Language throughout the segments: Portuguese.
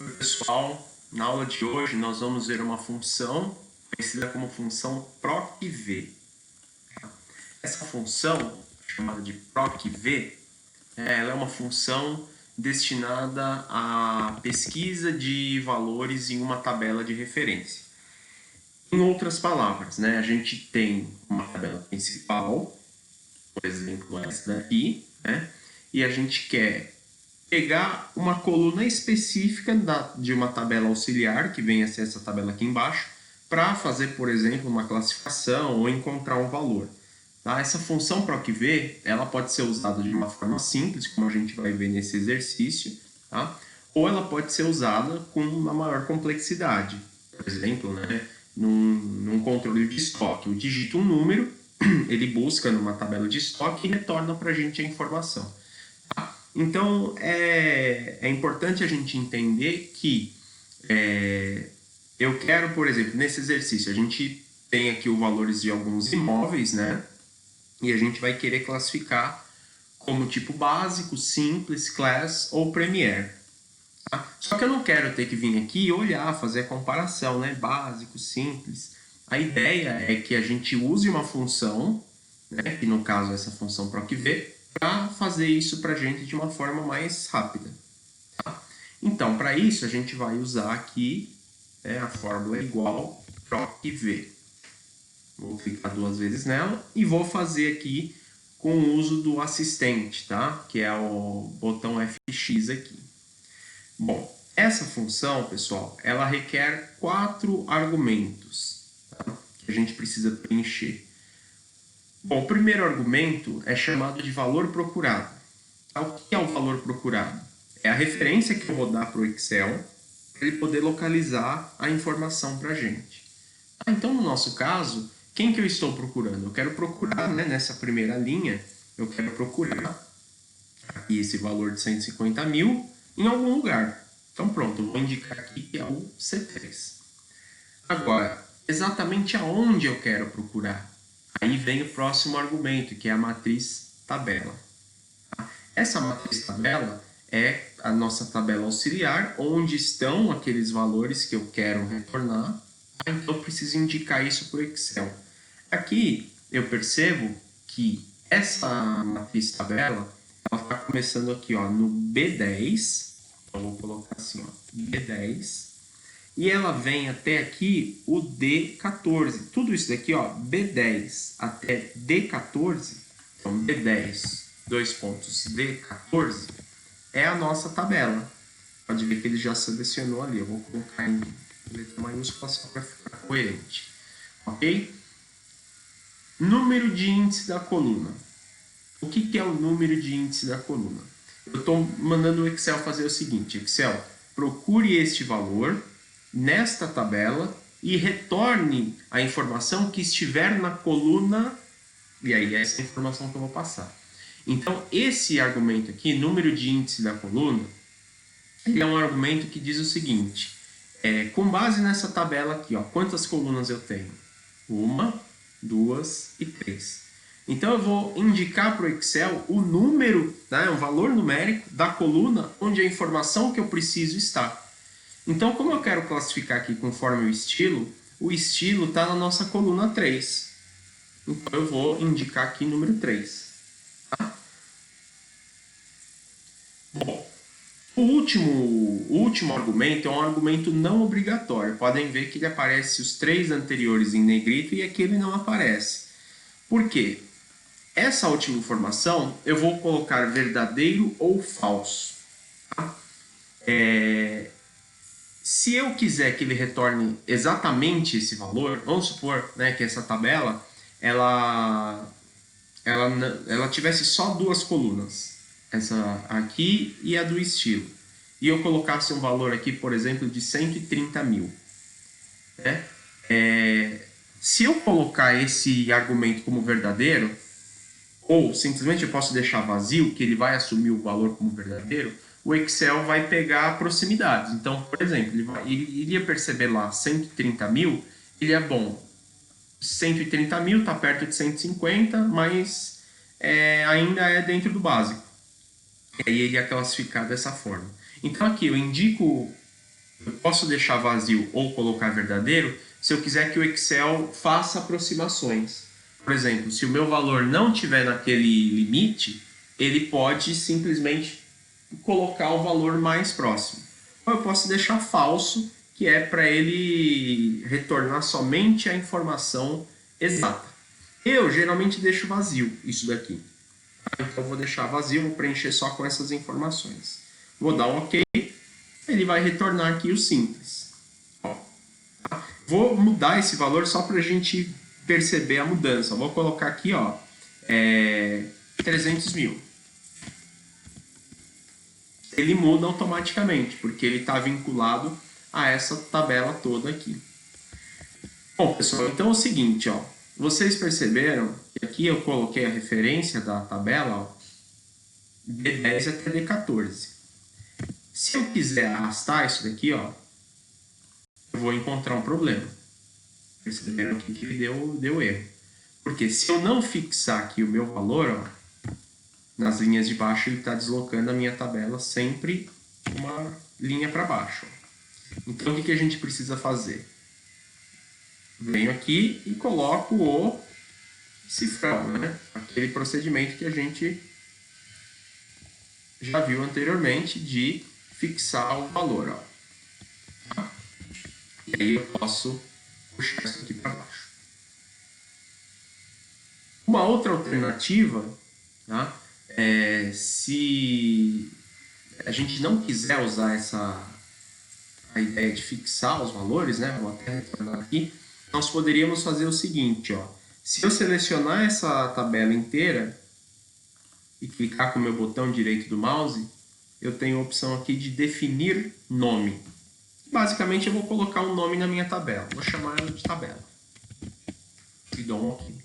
Oi, pessoal, na aula de hoje nós vamos ver uma função conhecida como função procv. Essa função, chamada de procv, ela é uma função destinada à pesquisa de valores em uma tabela de referência. Em outras palavras, a gente tem uma tabela principal, por exemplo, essa daqui, e a gente quer pegar uma coluna específica de uma tabela auxiliar, que vem a ser essa tabela aqui embaixo, para fazer, por exemplo, uma classificação ou encontrar um valor. Tá? Essa função procv, ela pode ser usada de uma forma simples, como a gente vai ver nesse exercício, tá? Ou ela pode ser usada com uma maior complexidade. Por exemplo, num controle de estoque, eu digito um número, ele busca numa tabela de estoque e retorna para a gente a informação. Então, é importante a gente entender que eu quero, por exemplo, nesse exercício, a gente tem aqui os valores de alguns imóveis, e a gente vai querer classificar como tipo básico, simples, class ou premier. Tá? Só que eu não quero ter que vir aqui e olhar, fazer a comparação, básico, simples. A ideia é que a gente use uma função, que no caso é essa função procv, para fazer isso para a gente de uma forma mais rápida. Tá? Então, para isso, a gente vai usar aqui a fórmula igual procv. Vou clicar duas vezes nela e vou fazer aqui com o uso do assistente, tá? Que é o botão Fx aqui. Bom, essa função, pessoal, ela requer 4 argumentos, tá? Que a gente precisa preencher. Bom, o primeiro argumento é chamado de valor procurado. O que é o valor procurado? É a referência que eu vou dar para o Excel para ele poder localizar a informação para a gente. Então, no nosso caso, quem que eu estou procurando? Eu quero procurar, nessa primeira linha, eu quero procurar aqui esse valor de 150 mil em algum lugar. Então, pronto, eu vou indicar aqui que é o C3. Agora, exatamente aonde eu quero procurar? Aí vem o próximo argumento, que é a matriz tabela. Essa matriz tabela é a nossa tabela auxiliar, onde estão aqueles valores que eu quero retornar. Então, eu preciso indicar isso para o Excel. Aqui, eu percebo que essa matriz tabela está começando aqui no B10. Então, vou colocar assim, B10. E ela vem até aqui o D14. Tudo isso daqui, B10 até D14, então B10, dois pontos, D14, é a nossa tabela. Pode ver que ele já selecionou ali. Eu vou colocar em letra maiúscula só para ficar coerente. Ok? Número de índice da coluna. O que é o número de índice da coluna? Eu estou mandando o Excel fazer o seguinte. Excel, procure este valor nesta tabela e retorne a informação que estiver na coluna, e aí é essa informação que eu vou passar. Então, esse argumento aqui, número de índice da coluna, ele é um argumento que diz o seguinte, com base nessa tabela aqui, quantas colunas eu tenho? 1, 2 e 3. Então, eu vou indicar para o Excel o número, um valor numérico da coluna onde a informação que eu preciso está. Então, como eu quero classificar aqui conforme o estilo está na nossa coluna 3. Então, eu vou indicar aqui número 3. Tá? Bom, o último argumento é um argumento não obrigatório. Podem ver que ele aparece os 3 anteriores em negrito e aqui ele não aparece. Por quê? Essa última informação eu vou colocar verdadeiro ou falso. Tá? Se eu quiser que ele retorne exatamente esse valor, vamos supor que essa tabela ela tivesse só 2 colunas, essa aqui e a do estilo, e eu colocasse um valor aqui, por exemplo, de 130 mil. Se eu colocar esse argumento como verdadeiro, ou simplesmente eu posso deixar vazio, que ele vai assumir o valor como verdadeiro, o Excel vai pegar proximidades. Então, por exemplo, ele iria perceber lá 130 mil, ele é bom. 130 mil está perto de 150, mas ainda é dentro do básico. E aí ele ia classificar dessa forma. Então aqui eu indico Eu posso deixar vazio ou colocar verdadeiro se eu quiser que o Excel faça aproximações. Por exemplo, se o meu valor não estiver naquele limite, ele pode simplesmente colocar o valor mais próximo. Ou eu posso deixar falso, que é para ele retornar somente a informação exata. Eu geralmente deixo vazio isso daqui. Então eu vou deixar vazio, vou preencher só com essas informações. Vou dar um OK, ele vai retornar aqui o simples. Ó, tá? Vou mudar esse valor só para a gente perceber a mudança. Vou colocar aqui, ó, 300 mil. Ele muda automaticamente, porque ele está vinculado a essa tabela toda aqui. Bom, pessoal, então é o seguinte, ó, vocês perceberam que aqui eu coloquei a referência da tabela, ó, D10 até D14. Se eu quiser arrastar isso daqui, ó, eu vou encontrar um problema. Perceberam aqui que deu erro. Porque se eu não fixar aqui o meu valor, ó, nas linhas de baixo ele está deslocando a minha tabela sempre uma linha para baixo. Então o que a gente precisa fazer? Venho aqui e coloco o cifrão, né? Aquele procedimento que a gente já viu anteriormente de fixar o valor. Ó. E aí eu posso puxar isso aqui para baixo. Uma outra alternativa, tá? Se a gente não quiser usar a ideia de fixar os valores, né? Vou até retornar aqui. Nós poderíamos fazer o seguinte, ó. Se eu selecionar essa tabela inteira e clicar com o meu botão direito do mouse, eu tenho a opção aqui de definir nome. Basicamente, eu vou colocar um nome na minha tabela. Vou chamar ela de tabela. E dou um OK.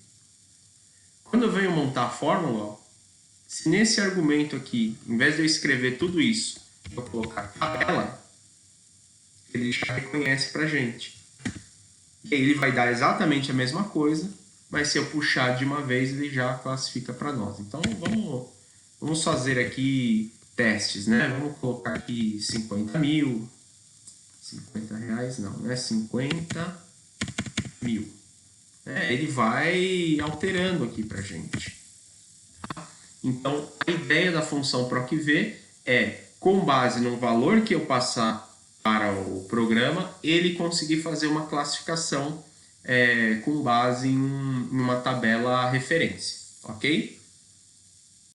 Quando eu venho montar a fórmula, ó, se nesse argumento aqui, em vez de eu escrever tudo isso, eu colocar tabela, ele já reconhece pra gente. E aí ele vai dar exatamente a mesma coisa, mas se eu puxar de uma vez, ele já classifica para nós. Então vamos fazer aqui testes, né? Vamos colocar aqui 50 mil. 50 reais não, né? 50 mil. Ele vai alterando aqui pra gente. Então, a ideia da função PROC-V é, com base no valor que eu passar para o programa, ele conseguir fazer uma classificação com base em uma tabela referência, ok?